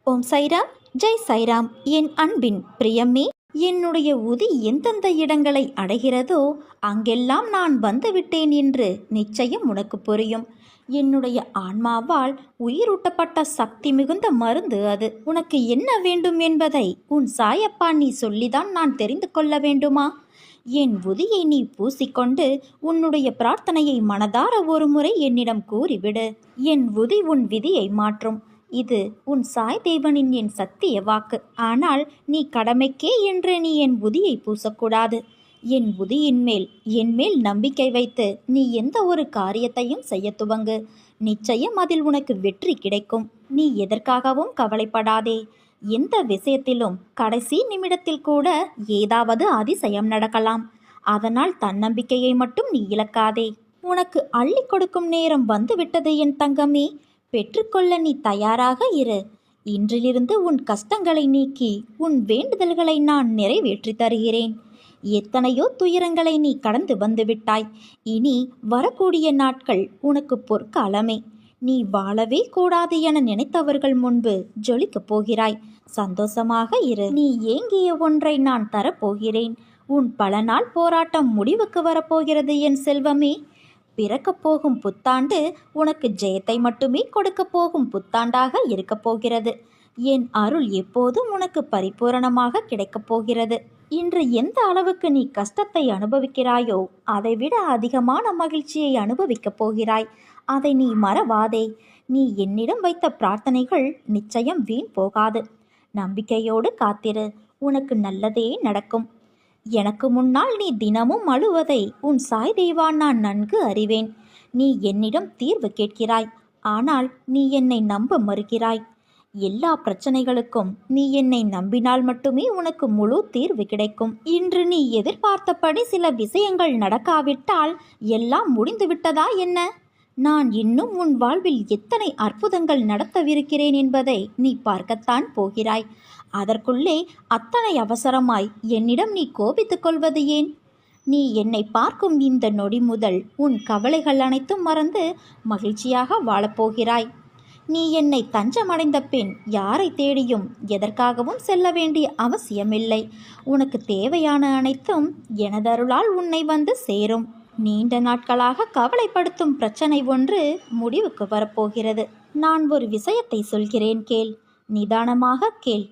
ஓம் சைராம், ஜெய் சைராம். என் அன்பின் பிரியமே, என்னுடைய உதி எந்தெந்த இடங்களை அடைகிறதோ அங்கெல்லாம் நான் வந்துவிட்டேன் என்று நிச்சயம் உனக்கு புரியும். என்னுடைய ஆன்மாவால் உயிரூட்டப்பட்ட சக்தி மிகுந்த மருந்து அது. உனக்கு என்ன வேண்டும் என்பதை உன் சாயப்பா நீ சொல்லிதான் நான் தெரிந்து கொள்ள வேண்டுமா? என் உதியை நீ பூசிக்கொண்டு உன்னுடைய பிரார்த்தனையை மனதார ஒரு முறை என்னிடம் கூறிவிடு. என் உதி உன் விதியை மாற்றும். இது உன் சாய் தேவனின் என் சத்திய வாக்கு. ஆனால் நீ கடமைக்கே என்று நீ என் உதியை பூசக்கூடாது. என் உதியின் மேல் என்மேல் நம்பிக்கை வைத்து நீ எந்த ஒரு காரியத்தையும் செய்ய துவங்கு. நிச்சயம் அதில் உனக்கு வெற்றி கிடைக்கும். நீ எதற்காகவும் கவலைப்படாதே. எந்த விஷயத்திலும் கடைசி நிமிடத்தில் கூட ஏதாவது அதிசயம் நடக்கலாம். அதனால் தன்னம்பிக்கையை மட்டும் நீ இழக்காதே. உனக்கு அள்ளி கொடுக்கும் நேரம் வந்துவிட்டது என் தங்கமே. பெற்றுக்கொள்ள நீ தயாராக இரு. இன்றிலிருந்து உன் கஷ்டங்களை நீக்கி உன் வேண்டுதல்களை நான் நிறைவேற்றி தருகிறேன். எத்தனையோ துயரங்களை நீ கடந்து வந்துவிட்டாய். இனி வரக்கூடிய நாட்கள் உனக்கு பொற்காலமே. நீ வாழவே கூடாது என நினைத்தவர்கள் முன்பு ஜொலிக்கப் போகிறாய். சந்தோஷமாக இரு. நீ ஏங்கிய ஒன்றை நான் தரப்போகிறேன். உன் பல நாள் போராட்டம் முடிவுக்கு வரப்போகிறது என் செல்வமே. பிறக்கப் போகும் புத்தாண்டு உனக்கு ஜெயத்தை மட்டுமே கொடுக்கப் போகும் புத்தாண்டாக இருக்கப் போகிறது. என் அருள் எப்போதும் உனக்கு பரிபூரணமாக கிடைக்கப் போகிறது. இன்று எந்த அளவுக்கு நீ கஷ்டத்தை அனுபவிக்கிறாயோ அதைவிட அதிகமான மகிழ்ச்சியை அனுபவிக்கப் போகிறாய். அதை நீ மறவாதே. நீ என்னிடம் வைத்த பிரார்த்தனைகள் நிச்சயம் வீண் போகாது. நம்பிக்கையோடு காத்திரு. உனக்கு நல்லதே நடக்கும். எனக்கு முன்னால் நீ தினமும் அழுவதை உன் சாய் தேவா நான் நன்கு அறிவேன். நீ என்னிடம் தீர்வு கேட்கிறாய். ஆனால் நீ என்னை நம்ப மறுக்கிறாய். எல்லா பிரச்சனைகளுக்கும் நீ என்னை நம்பினால் மட்டுமே உனக்கு முழு தீர்வு கிடைக்கும். இன்று நீ எதிர்பார்த்தபடி சில விஷயங்கள் நடக்காவிட்டால் எல்லாம் முடிந்துவிட்டதா என்ன? நான் இன்னும் உன் வாழ்வில் எத்தனை அற்புதங்கள் நடத்தவிருக்கிறேன் என்பதை நீ பார்க்கத்தான் போகிறாய். அதற்குள்ளே அத்தனை அவசரமாய் என்னிடம் நீ கோபித்துக் கொள்வது ஏன்? நீ என்னை பார்க்கும் இந்த நொடி முதல் உன் கவலைகள் அனைத்தும் மறந்து மகிழ்ச்சியாக வாழப்போகிறாய். நீ என்னை தஞ்சமடைந்த பின் யாரை தேடியும் எதற்காகவும் செல்ல வேண்டிய அவசியமில்லை. உனக்கு தேவையான அனைத்தும் எனதருளால் உன்னை வந்து சேரும். நீண்ட நாட்களாக கவலைப்படுத்தும் பிரச்சனை ஒன்று முடிவுக்கு வரப்போகிறது. நான் ஒரு விஷயத்தை சொல்கிறேன், கேள். நிதானமாக கேள்.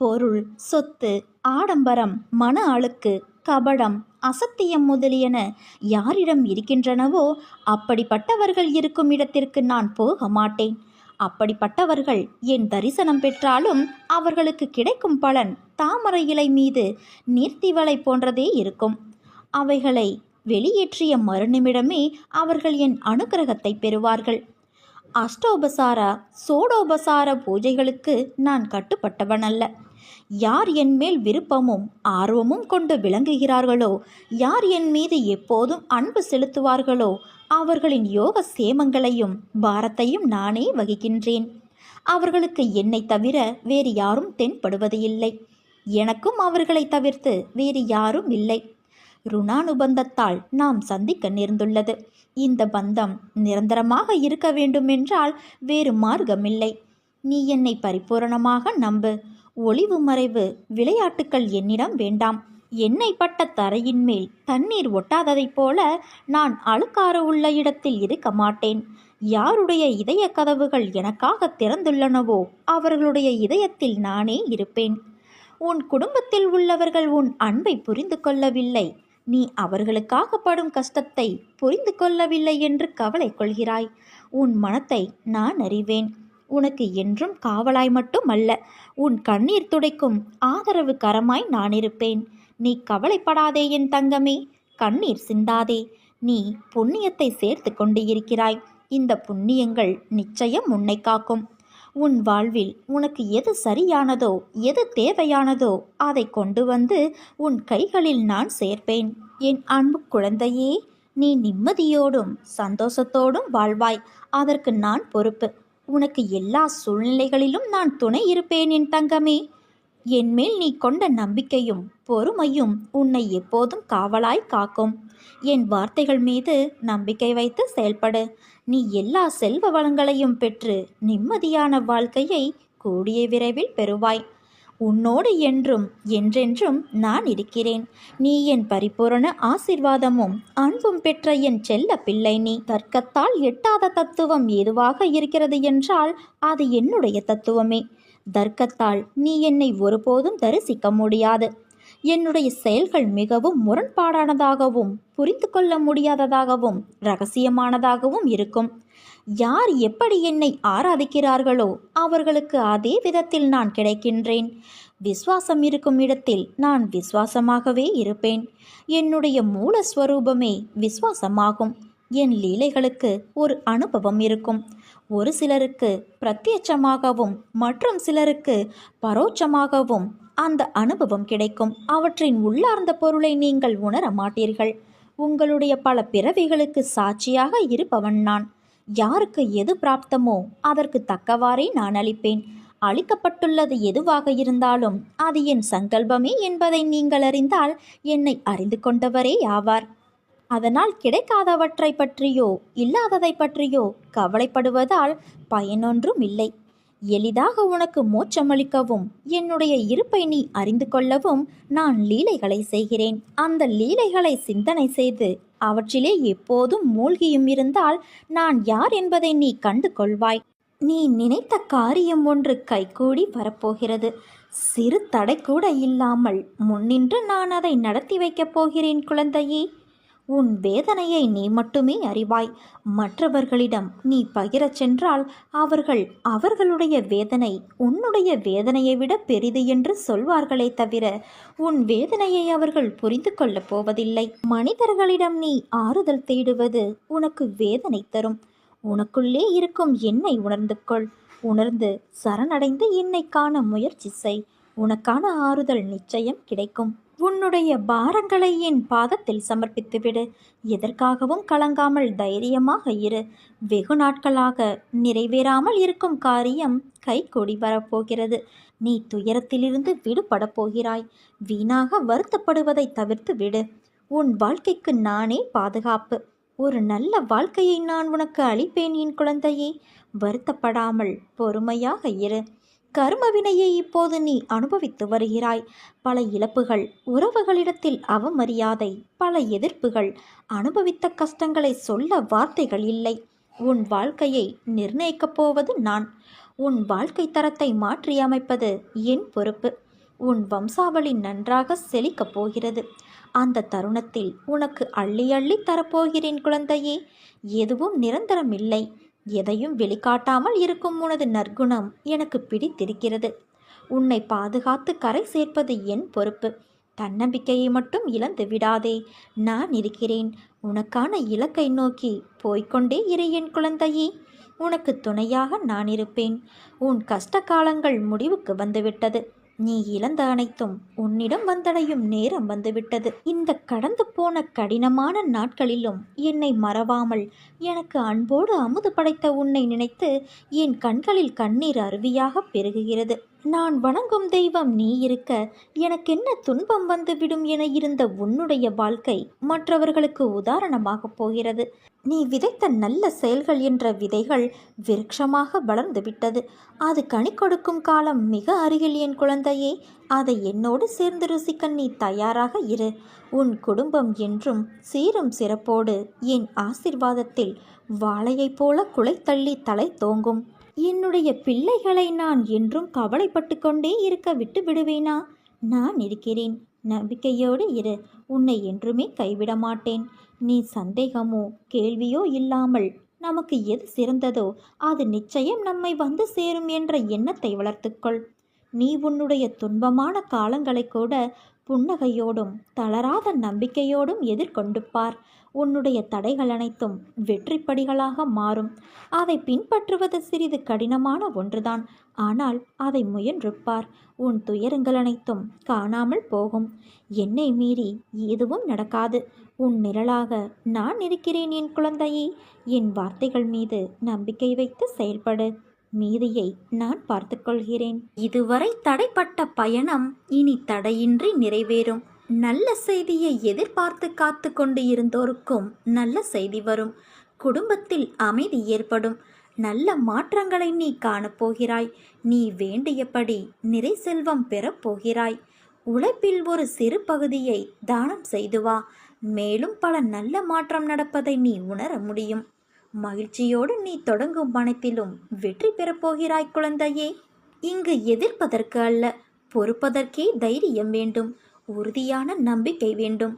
பொருள், சொத்து, ஆடம்பரம், மன அழுக்கு, கபடம், அசத்தியம் முதலியன யாரிடம் இருக்கின்றனவோ அப்படிப்பட்டவர்கள் இருக்கும் இடத்திற்கு நான் போக மாட்டேன். அப்படிப்பட்டவர்கள் என் தரிசனம் பெற்றாலும் அவர்களுக்கு கிடைக்கும் பலன் தாமரை இலை மீது நீர்த்திவளை போன்றதே இருக்கும். அவைகளை வெளியேற்றிய மறுநிமிடமே அவர்கள் என் அனுக்கிரகத்தை பெறுவார்கள். அஷ்டோபசார சோடோபசார பூஜைகளுக்கு நான் கட்டுப்பட்டவன் அல்ல. யார் என் மேல் விருப்பமும் ஆர்வமும் கொண்டு விளங்குகிறார்களோ, யார் என் மீது எப்போதும் அன்பு செலுத்துவார்களோ அவர்களின் யோக சேமங்களையும் பாரத்தையும் நானே வகிக்கின்றேன். அவர்களுக்கு என்னை தவிர வேறு யாரும் தென்படுவது இல்லை. எனக்கும் அவர்களை தவிர்த்து வேறு யாரும் இல்லை. ருணானுபந்தத்தால் நாம் சந்திக்க நேர்ந்துள்ளது. இந்த பந்தம் நிரந்தரமாக இருக்க வேண்டுமென்றால் வேறு மார்க்கமில்லை. நீ என்னை பரிபூரணமாக நம்பு. ஒளிவு மறைவு விளையாட்டுக்கள் என்னிடம் வேண்டாம். எண்ணெய் பட்ட தரையின் மேல் தண்ணீர் ஒட்டாததைப் போல நான் அழுக்காறு உள்ள இடத்தில் இருக்க மாட்டேன். யாருடைய இதய கதவுகள் எனக்காக திறந்துள்ளனவோ அவர்களுடைய இதயத்தில் நானே இருப்பேன். உன் குடும்பத்தில் உள்ளவர்கள் உன் அன்பை புரிந்து கொள்ளவில்லை. நீ அவர்களுக்காக படும் கஷ்டத்தை புரிந்து கொள்ளவில்லை என்று கவலை கொள்கிறாய். உன் மனத்தை நான் அறிவேன். உனக்கு என்றும் காவலாய் மட்டும் அல்ல, உன் கண்ணீர் துடைக்கும் ஆதரவு கரமாய் நான் இருப்பேன். நீ கவலைப்படாதே என் தங்கமே. கண்ணீர் சிந்தாதே. நீ புண்ணியத்தை சேர்த்து கொண்டு இருக்கிறாய். இந்த புண்ணியங்கள் நிச்சயம் உன்னை காக்கும். உன் வாழ்வில் உனக்கு எது சரியானதோ, எது தேவையானதோ அதை கொண்டு வந்து உன் கைகளில் நான் சேர்ப்பேன். என் அன்பு குழந்தையே, நீ நிம்மதியோடும் சந்தோஷத்தோடும் வாழ்வாய். அதற்கு நான் பொறுப்பு. உனக்கு எல்லா சூழ்நிலைகளிலும் நான் துணை இருப்பேன் என் தங்கமே. என்மேல் நீ கொண்ட நம்பிக்கையும் பொறுமையும் உன்னை எப்போதும் காவலாய் காக்கும். என் வார்த்தைகள் மீது நம்பிக்கை வைத்து செயல்படு. நீ எல்லா செல்வ வளங்களையும் பெற்று நிம்மதியான வாழ்க்கையை கூடிய விரைவில் பெறுவாய். உன்னோடு என்றும் என்றென்றும் நான் இருக்கிறேன். நீ என் பரிபூரண ஆசிர்வாதமும் அன்பும் பெற்ற என் செல்ல பிள்ளை. நீ தர்க்கத்தால் எட்டாத தத்துவம் எதுவாக இருக்கிறது என்றால் அது என்னுடைய தத்துவமே. தர்க்கத்தால் நீ என்னை ஒருபோதும் தரிசிக்க முடியாது. என்னுடைய செயல்கள் மிகவும் முரண்பாடானதாகவும் புரிந்து கொள்ள முடியாததாகவும் இரகசியமானதாகவும் இருக்கும். யார் எப்படி என்னை ஆராதிக்கிறார்களோ அவர்களுக்கு அதே விதத்தில் நான் கிடைக்கின்றேன். விசுவாசம் இருக்கும் இடத்தில் நான் விசுவாசமாகவே இருப்பேன். என்னுடைய மூலஸ்வரூபமே விசுவாசமாகும். என் லீலைகளுக்கு ஒரு அனுபவம் இருக்கும். ஒரு சிலருக்கு பிரத்யட்சமாகவும் மற்றும் சிலருக்கு பரோட்சமாகவும் அந்த அனுபவம் கிடைக்கும். அவற்றின் உள்ளார்ந்த பொருளை நீங்கள் உணர மாட்டீர்கள். உங்களுடைய பல பிறவிகளுக்கு சாட்சியாக இருப்பவன் நான். யாருக்கு எது பிராப்தமோ அதற்கு தக்கவாறே நான் அளிப்பேன். அளிக்கப்பட்டுள்ளது எதுவாக இருந்தாலும் அது என் சங்கல்பமே என்பதை நீங்கள் அறிந்தால் என்னை அறிந்து கொண்டவரே ஆவார். அதனால் கிடைக்காதவற்றை பற்றியோ இல்லாததை பற்றியோ கவலைப்படுவதால் பயனொன்றும் இல்லை. எளிதாக உனக்கு மோட்சமளிக்கவும் என்னுடைய இருப்பை நீ அறிந்து கொள்ளவும் நான் லீலைகளை செய்கிறேன். அந்த லீலைகளை சிந்தனை செய்து அவற்றிலே எப்போதும் மூழ்கியும் இருந்தால் நான் யார் என்பதை நீ கண்டு கொள்வாய். நீ நினைத்த காரியம் ஒன்று கைகூடி வரப்போகிறது. சிறு தடை கூட இல்லாமல் முன்னின்று நான் அதை நடத்தி வைக்கப் போகிறேன் குழந்தையே. உன் வேதனையை நீ மட்டுமே அறிவாய். மற்றவர்களிடம் நீ பகிரச் சென்றால் அவர்கள் அவர்களுடைய வேதனை உன்னுடைய வேதனையை விட பெரிது என்று சொல்வார்களே தவிர உன் வேதனையை அவர்கள் புரிந்து கொள்ளப் போவதில்லை. மனிதர்களிடம் நீ ஆறுதல் தேடுவது உனக்கு வேதனை தரும். உனக்குள்ளே இருக்கும் என்னை உணர்ந்து கொள். உணர்ந்து சரணடைந்து என்னை காண முயற்சி செய். உனக்கான ஆறுதல் நிச்சயம் கிடைக்கும். உன்னுடைய பாரங்களை என் பாதத்தில் சமர்ப்பித்துவிடு. எதற்காகவும் கலங்காமல் தைரியமாக இரு. வெகு நாட்களாக நிறைவேறாமல் இருக்கும் காரியம் கைகூடி வரப்போகிறது. நீ துயரத்திலிருந்து விடுபட போகிறாய். வீணாக வருத்தப்படுவதை தவிர்த்து விடு. உன் வாழ்க்கைக்கு நானே பாதுகாப்பு. ஒரு நல்ல வாழ்க்கையை நான் உனக்கு அளிப்பேன் என் குழந்தையே. வருத்தப்படாமல் பொறுமையாக இரு. கர்மவினையை இப்போது நீ அனுபவித்து வருகிறாய். பல இழப்புகள், உறவுகளிடத்தில் அவமரியாதை, பல எதிர்ப்புகள், அனுபவித்த கஷ்டங்களை சொல்ல வார்த்தைகள் இல்லை. உன் வாழ்க்கையை நிர்ணயிக்கப் போவது நான். உன் வாழ்க்கை தரத்தை மாற்றியமைப்பது என் பொறுப்பு. உன் வம்சாவளி நன்றாக செழிக்கப் போகிறது. அந்த தருணத்தில் உனக்கு அள்ளி அள்ளி தரப்போகிறேன் குழந்தையே. எதுவும் நிரந்தரமில்லை. எதையும் வெளிக்காட்டாமல் இருக்கும் உனது நற்குணம் எனக்கு பிடித்திருக்கிறது. உன்னை பாதுகாத்து கரை சேர்ப்பது என் பொறுப்பு. தன்னம்பிக்கையை மட்டும் இழந்து விடாதே. நான் இருக்கிறேன். உனக்கான இலக்கை நோக்கி போய்கொண்டே இரு என் குழந்தையே. உனக்கு துணையாக நான் இருப்பேன். உன் கஷ்ட காலங்கள் முடிவுக்கு வந்துவிட்டது. நீ இழந்த அனைத்தும் உன்னிடம் வந்தடையும் நேரம் வந்துவிட்டது. இந்த கடந்து போன கடினமான நாட்களிலும் என்னை மறவாமல் எனக்கு அன்போடு அமுது படைத்த உன்னை நினைத்து என் கண்களில் கண்ணீர் அருவியாக பெருகுகிறது. நான் வணங்கும் தெய்வம் நீ இருக்க எனக்கென்ன துன்பம் வந்துவிடும் என இருந்த உன்னுடைய வாழ்க்கை மற்றவர்களுக்கு உதாரணமாகப் போகிறது. நீ விதைத்த நல்ல செயல்கள் என்ற விதைகள் விருட்சமாக வளர்ந்து விட்டது. அது கனி கொடுக்கும் காலம் மிக அருகில் என் குழந்தையே. அதை என்னோடு சேர்ந்து ருசிக்க நீ தயாராக இரு. உன் குடும்பம் என்றும் சீரும் சிறப்போடு என் ஆசிர்வாதத்தில் வாழையைப் போல குலைத்தள்ளி தலை தோங்கும். என்னுடைய பிள்ளைகளை நான் என்றும் கவலைப்பட்டு கொண்டே இருக்க விட்டு விடுவேனா? நான் இருக்கிறேன். நம்பிக்கையோடு இரு. உன்னை என்றுமே கைவிட மாட்டேன். நீ சந்தேகமோ கேள்வியோ இல்லாமல் நமக்கு எது சிறந்ததோ அது நிச்சயம் நம்மை வந்து சேரும் என்ற எண்ணத்தை வளர்த்துக்கொள். நீ உன்னுடைய துன்பமான காலங்களை கூட புன்னகையோடும் தளராத நம்பிக்கையோடும் எதிர்கொண்டு பார். உன்னுடைய தடைகள் அனைத்தும் வெற்றிப்படிகளாக மாறும். அதை பின்பற்றுவது சிறிது கடினமான ஒன்றுதான். ஆனால் அதை முயன்று பார். உன் துயரங்கள் அனைத்தும் காணாமல் போகும். என்னை மீறி எதுவும் நடக்காது. உன் நிழலாக நான் இருக்கிறேன் என் குழந்தையே. என் வார்த்தைகள் மீது நம்பிக்கை வைத்து செயல்படு. மீதியை நான் பார்த்துக்கொள்கிறேன். இதுவரை தடைப்பட்ட பயணம் இனி தடையின்றி நிறைவேறும். நல்ல செய்தியை எதிர்பார்த்து காத்து கொண்டு இருந்தோருக்கும் நல்ல செய்தி வரும். குடும்பத்தில் அமைதி ஏற்படும். நல்ல மாற்றங்களை நீ காணப்போகிறாய். நீ வேண்டியபடி நிறை செல்வம் பெறப்போகிறாய். உழைப்பில் ஒரு சிறு பகுதியை தானம் செய்து வா. மேலும் பல நல்ல மாற்றம் நடப்பதை நீ உணர முடியும். மகிழ்ச்சியோடு நீ தொடங்கும் பணத்திலும் வெற்றி பெறப்போகிறாய் குழந்தையே. இங்கு எதிர்ப்பதற்கு அல்ல, பொறுப்பதற்கே தைரியம் வேண்டும். உறுதியான நம்பிக்கை வேண்டும்.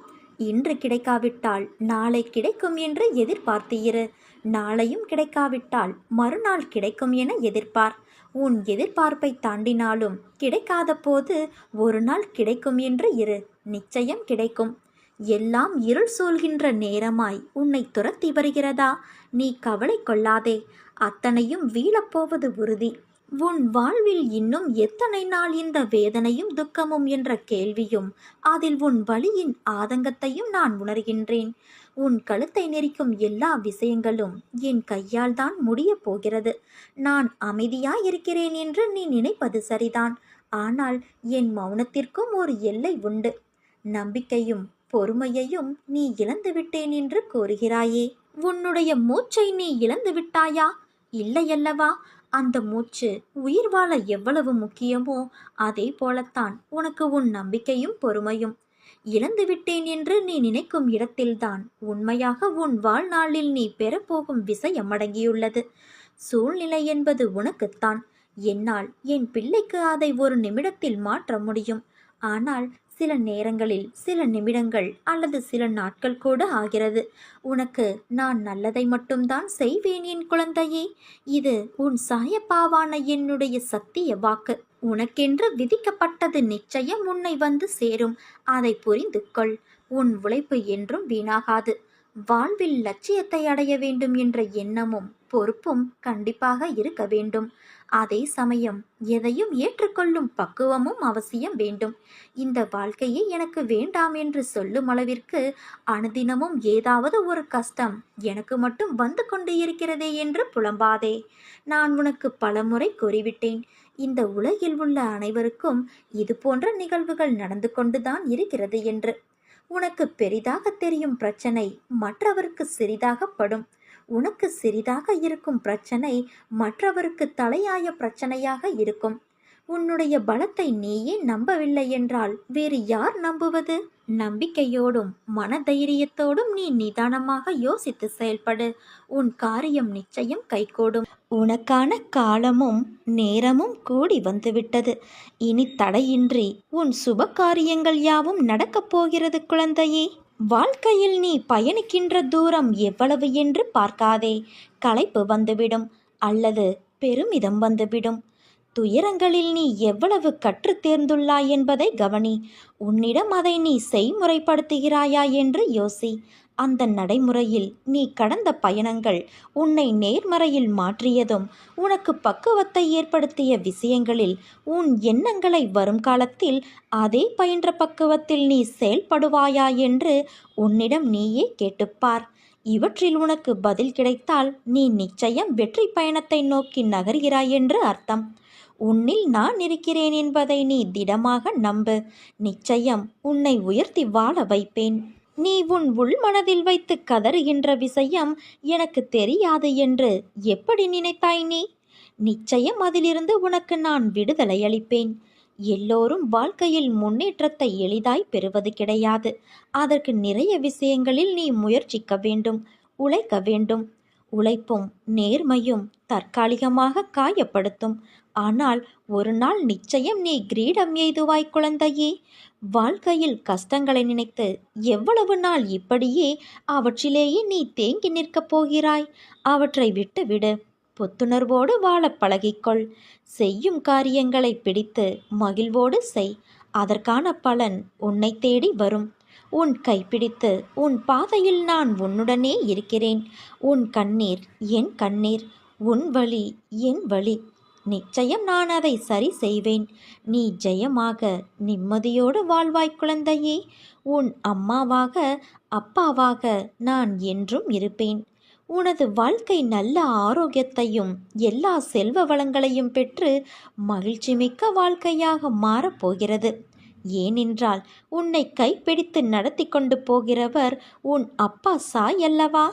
இன்று கிடைக்காவிட்டால் நாளை கிடைக்கும் என்று எதிர்பார்த்தீரு. நாளையும் கிடைக்காவிட்டால் மறுநாள் கிடைக்கும் என எதிர்பார். உன் எதிர்பார்ப்பை தாண்டினாலும் கிடைக்காத போது ஒரு நாள் கிடைக்கும் என்று இரு. நிச்சயம் கிடைக்கும். எல்லாம் இருள் சூழ்கின்ற நேரமாய் உன்னை துரத்தி வருகிறதா? நீ கவலை கொள்ளாதே. அத்தனையும் வீழப்போவது உறுதி. உன் வாழ்வில் இன்னும் எத்தனை நாள் இந்த வேதனையும் துக்கமும் என்ற கேள்வியும் அதில் உன் வலியின் ஆதங்கத்தையும் நான் உணர்கின்றேன். உன் கழுத்தை நெரிக்கும் எல்லா விஷயங்களும் என் கையால் தான் முடியப் போகிறது. நான் அமைதியாயிருக்கிறேன் என்று நீ நினைப்பது சரிதான். ஆனால் என் மௌனத்திற்கும் ஒரு எல்லை உண்டு. நம்பிக்கையும் பொறுமையையும் நீ இழந்து விட்டேன் என்று கூறுகிறாயே. உன்னுடைய மூச்சை நீ இழந்து விட்டாயா? இல்லையல்லவா? அந்த மூச்சு உயிர் வாழ எவ்வளவு முக்கியமோ அதே போலத்தான் உனக்கு உன் நம்பிக்கையும் பொறுமையும். இழந்து விட்டேன் என்று நீ நினைக்கும் இடத்தில்தான் உண்மையாக உன் வாழ்நாளில் நீ பெறப்போகும் விஷயம் அடங்கியுள்ளது. சூழ்நிலை என்பது உனக்குத்தான். என்னால் என் பிள்ளைக்கு அதை ஒரு நிமிடத்தில் மாற்ற முடியும். ஆனால் சில நேரங்களில் சில நிமிடங்கள் அல்லது சில நாட்கள் கூட ஆகிறது. உனக்கு நான் நல்லதை மட்டும்தான் செய்வேன் என் குழந்தையே. இது உன் சாயப்பாவான என்னுடைய சத்திய வாக்கு. உனக்கென்று விதிக்கப்பட்டது நிச்சயம் உன்னை வந்து சேரும். அதை புரிந்து கொள். உன் உழைப்பு என்றும் வீணாகாது. வாழ்வில் லட்சியத்தை அடைய வேண்டும் என்ற எண்ணமும் பொறுப்பும் கண்டிப்பாக இருக்க வேண்டும். அதே சமயம் எதையும் ஏற்றுக்கொள்ளும் பக்குவமும் அவசியம் வேண்டும். இந்த வாழ்க்கையே எனக்கு வேண்டாம் என்று சொல்லும் அளவிற்கு அனுதினமும் ஏதாவது ஒரு கஷ்டம் எனக்கு மட்டும் வந்து கொண்டு இருக்கிறதே என்று புலம்பாதே. நான் உனக்கு பலமுறை கூறிவிட்டேன். இந்த உலகில் உள்ள அனைவருக்கும் இது போன்ற நிகழ்வுகள் நடந்து கொண்டுதான் இருக்கிறது என்று. உனக்கு பெரிதாக தெரியும் பிரச்சனை மற்றவருக்கு சிறிதாகப்படும். உனக்கு சிறிதாக இருக்கும் பிரச்சனை மற்றவருக்கு தலையாய பிரச்சனையாக இருக்கும். உன்னுடைய பலத்தை நீயே நம்பவில்லை என்றால் வேறு யார் நம்புவது? நம்பிக்கையோடும் மனதைரியத்தோடும் நீ நிதானமாக யோசித்து செயல்படு. உன் காரியம் நிச்சயம் கைகூடும். உனக்கான காலமும் நேரமும் கூடி வந்துவிட்டது. இனி தடையின்றி உன் சுப காரியங்கள் யாவும் நடக்கப் போகிறது குழந்தையே. வாழ்க்கையில் நீ பயணிக்கின்ற தூரம் எவ்வளவு என்று பார்க்காதே. களைப்பு வந்துவிடும் அல்லது பெருமிதம் வந்துவிடும். துயரங்களில் நீ எவ்வளவு கற்று தேர்ந்துள்ளாய் என்பதை கவனி. உன்னிடம் அதை நீ செய்முறைப்படுத்துகிறாயா என்று யோசி. அந்த நடைமுறையில் நீ கடந்த பயணங்கள் உன்னை நேர்மறையில் மாற்றியதும் உனக்கு பக்குவத்தை ஏற்படுத்திய விஷயங்களில் உன் எண்ணங்களை வரும் காலத்தில் அதே பயின்ற பக்குவத்தில் நீ செயல்படுவாயா என்று உன்னிடம் நீயே கேட்டுப்பார். இவற்றில் உனக்கு பதில் கிடைத்தால் நீ நிச்சயம் வெற்றி பயணத்தை நோக்கி நகர்கிறாய் என்று அர்த்தம். உன்னில் நான் இருக்கிறேன் என்பதை நீ திடமாக நம்பு. நிச்சயம் உன்னை உயர்த்தி வாழ வைப்பேன். நீ உன் உள்மனதில் வைத்து கதறுகின்ற விஷயம் எனக்கு தெரியாது என்று எப்படி நினைத்தாய் நீ? நிச்சயம் அதிலிருந்து உனக்கு நான் விடுதலை அளிப்பேன். எல்லோரும் வாழ்க்கையில் முன்னேற்றத்தை எளிதாய் பெறுவது கிடையாது. அதற்கு நிறைய விஷயங்களில் நீ முயற்சிக்க வேண்டும், உழைக்க வேண்டும். உழைப்பும் நேர்மையும் தற்காலிகமாக காயப்படுத்தும். ஆனால் ஒரு நாள் நிச்சயம் நீ கிரீடம் எய்துவாய் குழந்தையே. வாழ்க்கையில் கஷ்டங்களை நினைத்து எவ்வளவு நாள் இப்படியே அவற்றிலேயே நீ தேங்கி நிற்கப் போகிறாய்? அவற்றை விட்டுவிடு. புத்துணர்வோடு வாழ பழகிக்கொள். செய்யும் காரியங்களை பிடித்து மகிழ்வோடு செய். அதற்கான பலன் உன்னை தேடி வரும். உன் கைப்பிடித்து உன் பாதையில் நான் உன்னுடனே இருக்கிறேன். உன் கண்ணீர் என் கண்ணீர், உன் வலி என் வலி. நிச்சயம் நான் அதை சரி செய்வேன். நீ ஜெயமாக நிம்மதியோடு வாழ்வாய் குழந்தையே. உன் அம்மாவாக அப்பாவாக நான் என்றும் இருப்பேன். உனது வாழ்க்கை நல்ல ஆரோக்கியத்தையும் எல்லா செல்வ வளங்களையும் பெற்று மகிழ்ச்சி மிக்க வாழ்க்கையாக மாறப்போகிறது. ஏனென்றால் உன்னை கைப்பிடித்து நடத்தி கொண்டு போகிறவர் உன் அப்பா சாய் அல்லவா?